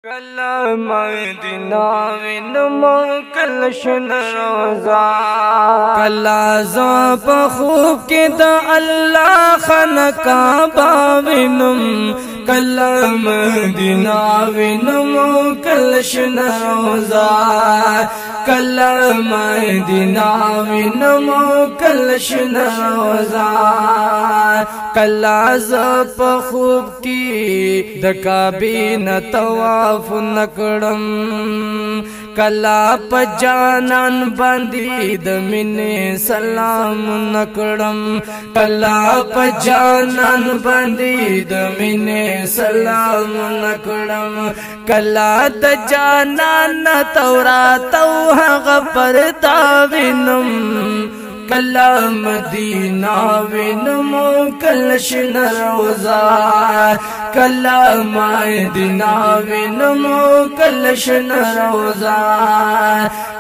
کلا مدینہ وینمو کل شن روزا کلا زو په خوب کې د الله خانقاه وینم کلا مدینہ وینمو کل شن روزا کلا مدینہ وینمو کل شن روزا کلا زو په خوب کې د کعبه نه طواف نکړم کلا په جانان باندې د مینې سلام نکړم کلا په جانان باندې د مینې سلام نکړم کلا د جانان تورات او هغه پرتا وینم کلا مدینہ وینمو کل شن روزا کلا مدینہ وینمو کل شن روزا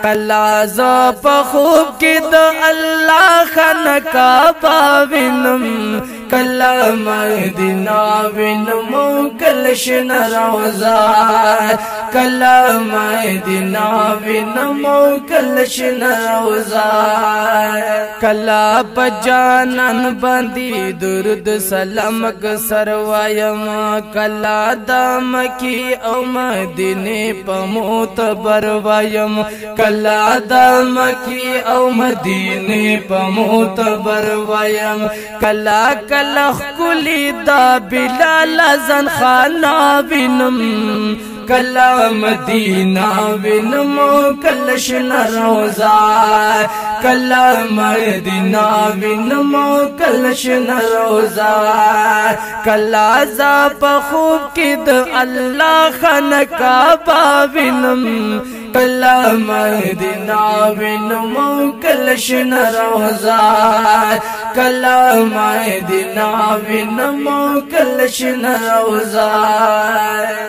کلا ز په خوب کې د الله خانقاه وینم کلا مدینہ وینمو کل شن روزا کلا مدینہ وینمو کل شن روزا کلا پجانان باندې درود سلام کسر وایم کلا د مکی او مدینه په معتبر وایم کلا د مکی او مدینه په معتبر وایم کلا کلا کلی دا بلال زن خانا وینم کلا مدینہ وینمو کل شن روزا کلا مدینہ وینمو کل شن روزا کلا ز په خوب کې د الله خانقاه وینم کلا مدینہ وینمو کل شن روزا کلا مدینہ وینمو کل شن روزا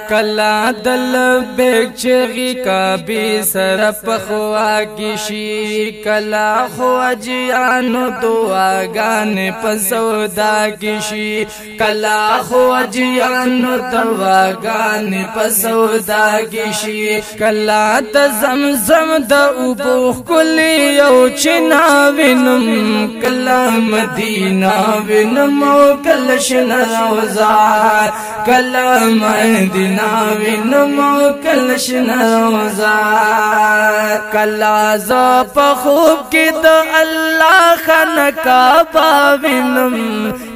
کلا دل بیگ چغی کعبه سر پخوا کشی کلا خواجیانو دعاگان پسودا کشی کلا خواجیانو دعاگان پسودا کشی کلا د زمزم د اوبو کلی او چنا وینم کلا مدینہ وینمو کل شن روزا کلا مدینہ وینمو کل شن روزا کلا ز په خوب کې د الله خانقاه وینم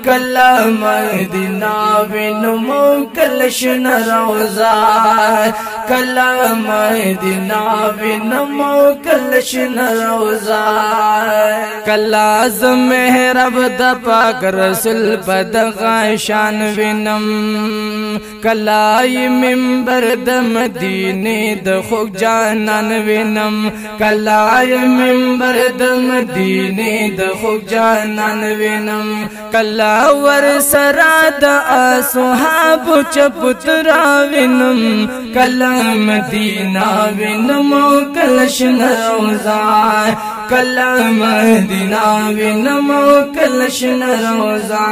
کلا مدینہ وینمو کل شن روزا کلا مدینہ وینمو کل شن روزا کلا ز محراب د پاک رسول په دغه شان وینم کلا منبر د مدینه د خوږ جانان وینم کلا منبر د مدینه د خوږ جانان وینم کلا ور سرا د اصحاب چپترا وینم کلا مدینہ وینمو کل شن روزا کلا مدینہ وینمو کل شن روزا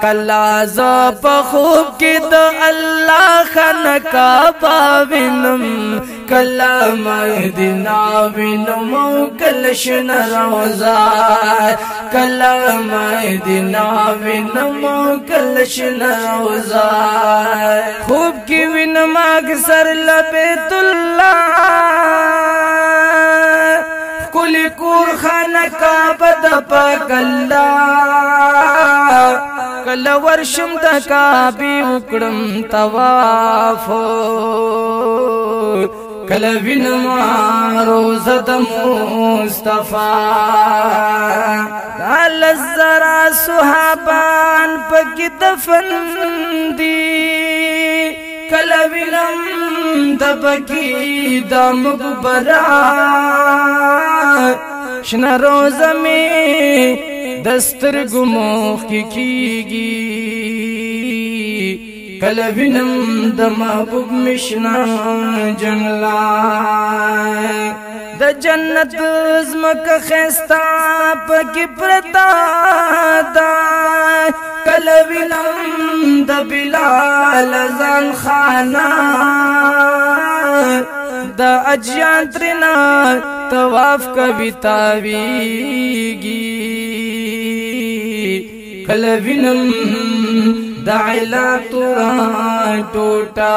کلا ز په خوب کې د الله خانقاه وینم کلا مدینہ وینمو کل شن روزا کلا مدینہ وینمو کل شن روزا خوب کې وینم اکثر لبیت الله کل کور خانقاه د پاک الله کلا ورشم د کعبه وکړم طواف کلا وینم روزه د مصطفی دل زرا صحابان پکې دفن دي کلا وینم د پکې د مقبره شنه روزه می دستر گموخ کیږي کلا وینم د محبوب مشنا جنلا د جنت زمکه خستا پکې پرتا دا کلا وینم د بلال زن خانا دا اجیان ترنا طواف کبھی تاویگی کل وینم دا علا توران ٹوٹا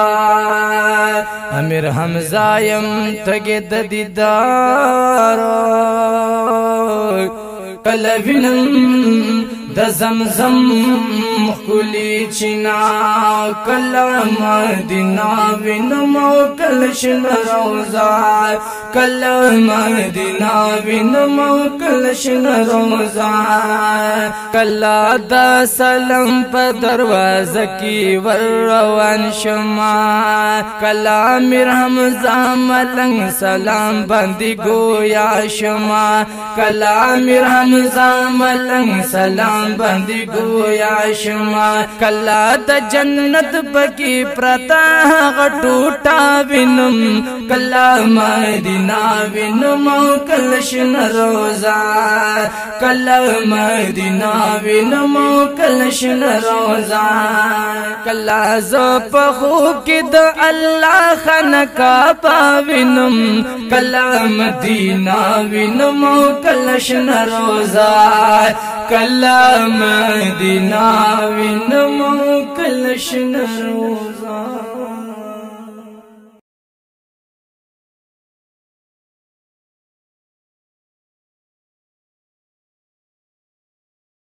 امیر حمزایم تگید دیدار کل وینم دا زمزم خلی چنا کل مدینہ وینم کل شن روزا کل مدینہ وینم کل شن روزا کل دا سلام پا دروازہ کی ورروان شما کل امیر حمزہ ملنگ سلام بندی گویا شما کل امیر حمزہ ملنگ سلام بندی گویا شما کلا د جنت پکی پرتا غټوټا وینم کلا مدینہ وینم کلشن روزا کلا مدینہ وینم کلشن روزا کلا ز په خوب کې د الله خانقا وینم کلا مدینہ وینم کلشن روزا کلا مدینہ وینم کلشن روزا